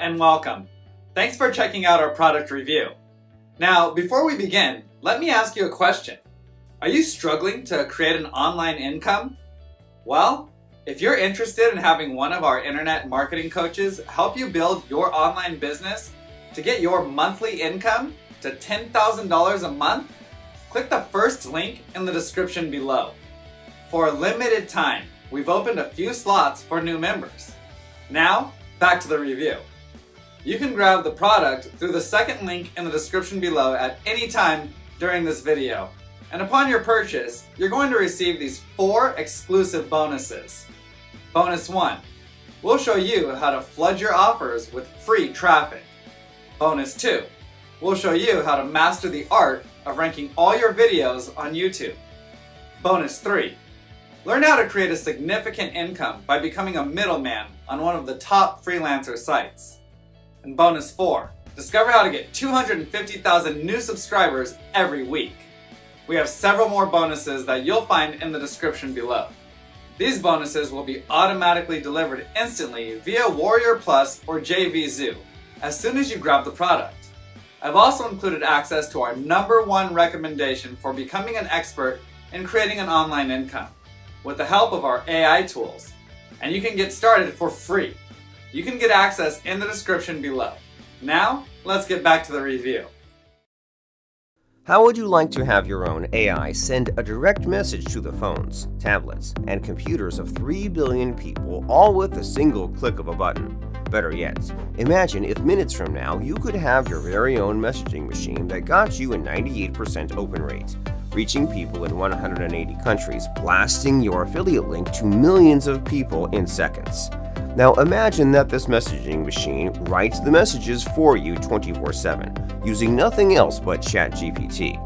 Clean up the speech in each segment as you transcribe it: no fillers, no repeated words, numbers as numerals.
and welcome. Thanks for checking out our product review. Now, before we begin, let me ask you a question. Are you struggling to create an online income? Well, if you're interested in having one of our internet marketing coaches help you build your online business to get your monthly income to $10,000 a month, click the first link in the description below. For a limited time, we've opened a few slots for new members. Now, back to the review. You can grab the product through the second link in the description below at any time during this video. And upon your purchase, you're going to receive these 4 exclusive bonuses. Bonus 1. We'll show you how to flood your offers with free traffic. Bonus 2. We'll show you how to master the art of ranking all your videos on YouTube. Bonus 3. Learn how to create a significant income by becoming a middleman on one of the top freelancer sites. And bonus 4, discover how to get 250,000 new subscribers every week. We have several more bonuses that you'll find in the description below. These bonuses will be automatically delivered instantly via Warrior Plus or JVZoo as soon as you grab the product. I've also included access to our #1 recommendation for becoming an expert in creating an online income with the help of our AI tools. And you can get started for free. You can get access in the description below. Now, let's get back to the review. How would you like to have your own AI send a direct message to the phones, tablets, and computers of 3 billion people all with a single click of a button? Better yet, imagine if minutes from now you could have your very own messaging machine that got you a 98% open rate, reaching people in 180 countries, blasting your affiliate link to millions of people in seconds. Now imagine that this messaging machine writes the messages for you 24/7, using nothing else but ChatGPT.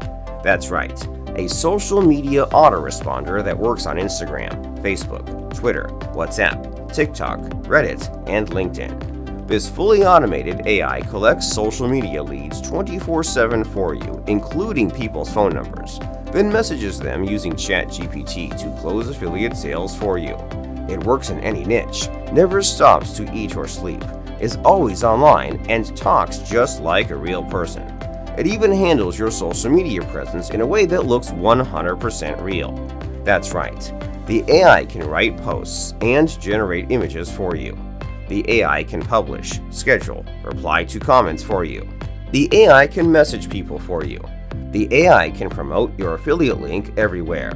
That's right, a social media autoresponder that works on Instagram, Facebook, Twitter, WhatsApp, TikTok, Reddit, and LinkedIn. This fully automated AI collects social media leads 24/7 for you, including people's phone numbers, then messages them using ChatGPT to close affiliate sales for you. It works in any niche, never stops to eat or sleep, is always online, and talks just like a real person. It even handles your social media presence in a way that looks 100% real. That's right, the AI can write posts and generate images for you. The AI can publish, schedule, reply to comments for you. The AI can message people for you. The AI can promote your affiliate link everywhere.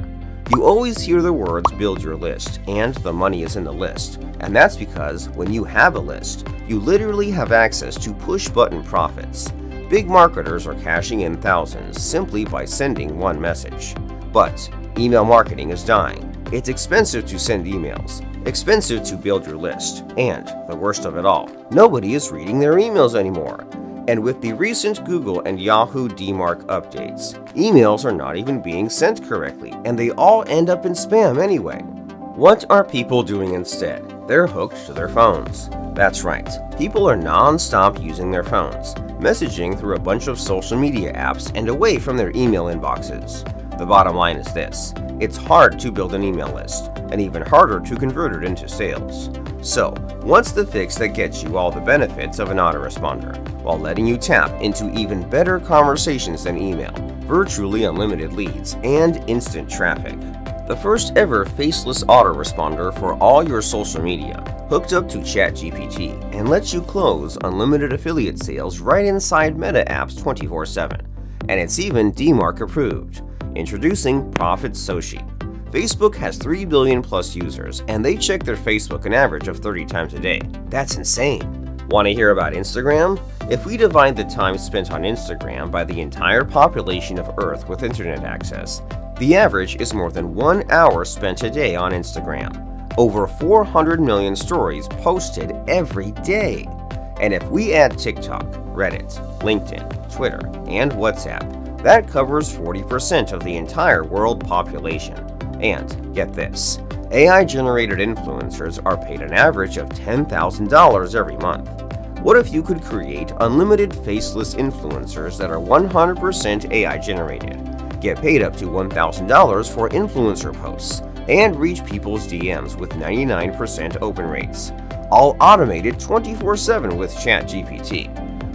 You always hear the words "build your list" and the money is in the list, and that's because when you have a list, you literally have access to push-button profits. Big marketers are cashing in thousands simply by sending one message. But email marketing is dying. It's expensive to send emails, expensive to build your list, and the worst of it all, nobody is reading their emails anymore. And with the recent Google and Yahoo DMARC updates, emails are not even being sent correctly, and they all end up in spam anyway. What are people doing instead? They're hooked to their phones. That's right, people are non-stop using their phones, messaging through a bunch of social media apps and away from their email inboxes. The bottom line is this: it's hard to build an email list, and even harder to convert it into sales. So, what's the fix that gets you all the benefits of an autoresponder, while letting you tap into even better conversations than email, virtually unlimited leads, and instant traffic? The first ever faceless autoresponder for all your social media, hooked up to ChatGPT, and lets you close unlimited affiliate sales right inside Meta apps 24/7. And it's even DMARC approved. Introducing Profit Soci. Facebook has 3 billion plus users, and they check their Facebook an average of 30 times a day. That's insane. Want to hear about Instagram? If we divide the time spent on Instagram by the entire population of Earth with internet access, the average is more than 1 hour spent a day on Instagram. Over 400 million stories posted every day. And if we add TikTok, Reddit, LinkedIn, Twitter, and WhatsApp, that covers 40% of the entire world population. And get this, AI-generated influencers are paid an average of $10,000 every month. What if you could create unlimited faceless influencers that are 100% AI-generated, get paid up to $1,000 for influencer posts, and reach people's DMs with 99% open rates? all automated 24/7 with ChatGPT.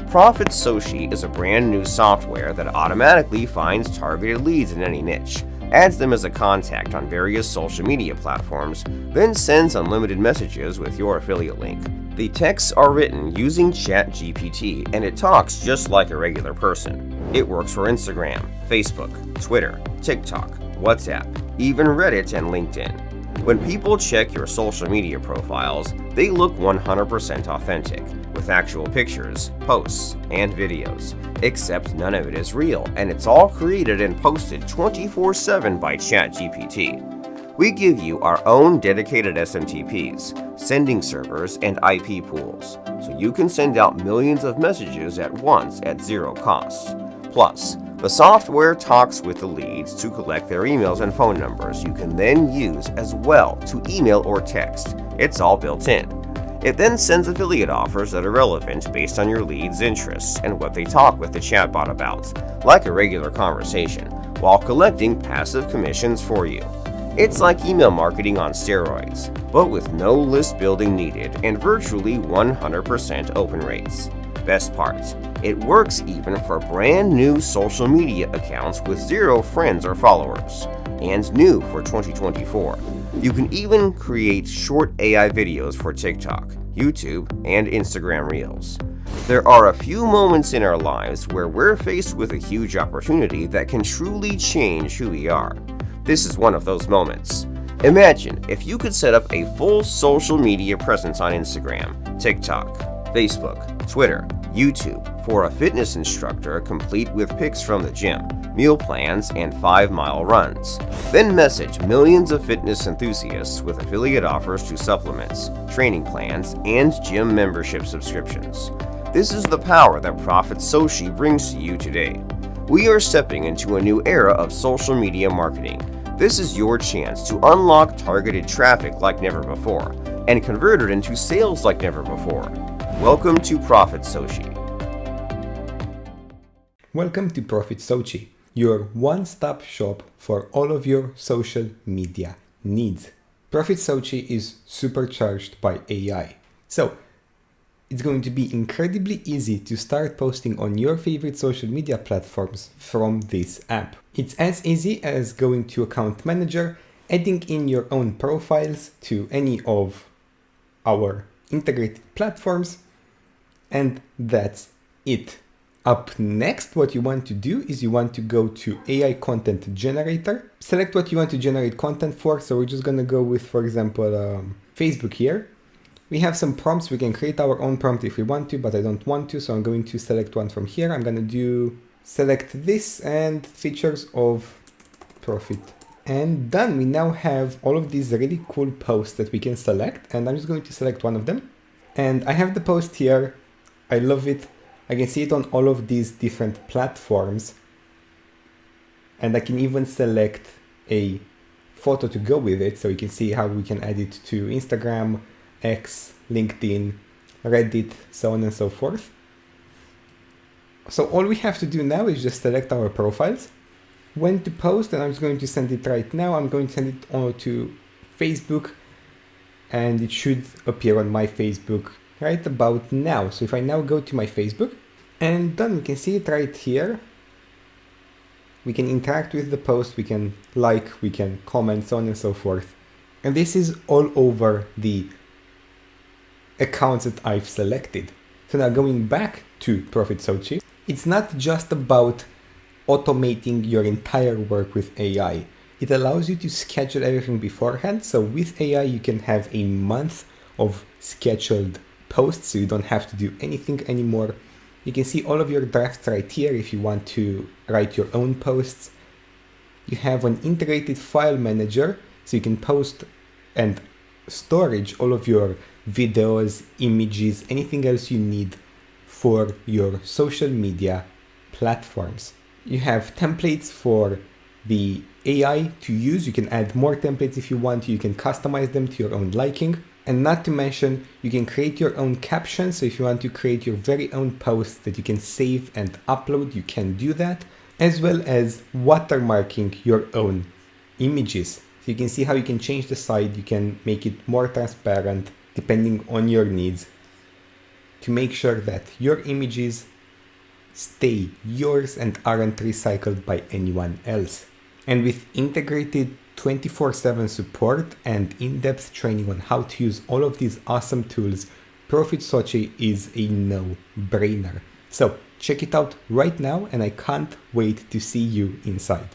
Profit Soci is a brand new software that automatically finds targeted leads in any niche, adds them as a contact on various social media platforms, then sends unlimited messages with your affiliate link. The texts are written using ChatGPT and it talks just like a regular person. It works for Instagram, Facebook, Twitter, TikTok, WhatsApp, even Reddit and LinkedIn. When people check your social media profiles, they look 100% authentic, with actual pictures, posts, and videos, except none of it is real, and it's all created and posted 24/7 by ChatGPT. We give you our own dedicated SMTPs, sending servers, and IP pools, so you can send out millions of messages at once at zero cost. Plus, the software talks with the leads to collect their emails and phone numbers you can then use as well to email or text. It's all built in. It then sends affiliate offers that are relevant based on your leads' interests and what they talk with the chatbot about, like a regular conversation, while collecting passive commissions for you. It's like email marketing on steroids, but with no list building needed and virtually 100% open rates. Best part, it works even for brand new social media accounts with 0 friends or followers, and new for 2024. You can even create short AI videos for TikTok, YouTube, and Instagram Reels. There are a few moments in our lives where we're faced with a huge opportunity that can truly change who we are. This is one of those moments. Imagine if you could set up a full social media presence on Instagram, TikTok, Facebook, Twitter, YouTube for a fitness instructor complete with pics from the gym, meal plans, and 5-mile runs. Then message millions of fitness enthusiasts with affiliate offers to supplements, training plans, and gym membership subscriptions. This is the power that Profit Soci brings to you today. We are stepping into a new era of social media marketing. This is your chance to unlock targeted traffic like never before and convert it into sales like never before. Welcome to Profit Soci. Welcome to Profit Soci, your one-stop shop for all of your social media needs. Profit Soci is supercharged by AI. So, it's going to be incredibly easy to start posting on your favorite social media platforms from this app. It's as easy as going to Account Manager, adding in your own profiles to any of our integrated platforms, and that's it. Up next, what you want to do is you want to go to AI Content Generator, select what you want to generate content for. So we're just going to go with, for example, Facebook here. We have some prompts. We can create our own prompt if we want to, but I don't want to, so I'm going to select one from here. I'm going to select this and features of profit. And done. We now have all of these really cool posts that we can select, and I'm just going to select one of them. And I have the post here. I love it. I can see it on all of these different platforms. And I can even select a photo to go with it, so you can see how we can add it to Instagram, X, LinkedIn, Reddit, so on and so forth. So all we have to do now is just select our profiles, when to post, and I'm just going to send it right now. I'm going to send it on to Facebook, and it should appear on my Facebook right about now. So if I now go to my Facebook, and done, we can see it right here. We can interact with the post, we can like, we can comment, so on and so forth. And this is all over the accounts that I've selected. So now going back to Profit Soci, it's not just about automating your entire work with AI. It allows you to schedule everything beforehand. So with AI, you can have a month of scheduled posts, so you don't have to do anything anymore. You can see all of your drafts right here if you want to write your own posts. You have an integrated file manager, so you can post and storage all of your videos, images, anything else you need for your social media platforms. You have templates for the AI to use. You can add more templates if you want to. You can customize them to your own liking. And not to mention, you can create your own captions. So if you want to create your very own posts that you can save and upload, you can do that, as well as watermarking your own images. So you can see how you can change the site, you can make it more transparent, depending on your needs, to make sure that your images stay yours and aren't recycled by anyone else. And with integrated 24/7 support and in-depth training on how to use all of these awesome tools, Profit Soci is a no-brainer. So check it out right now, and I can't wait to see you inside.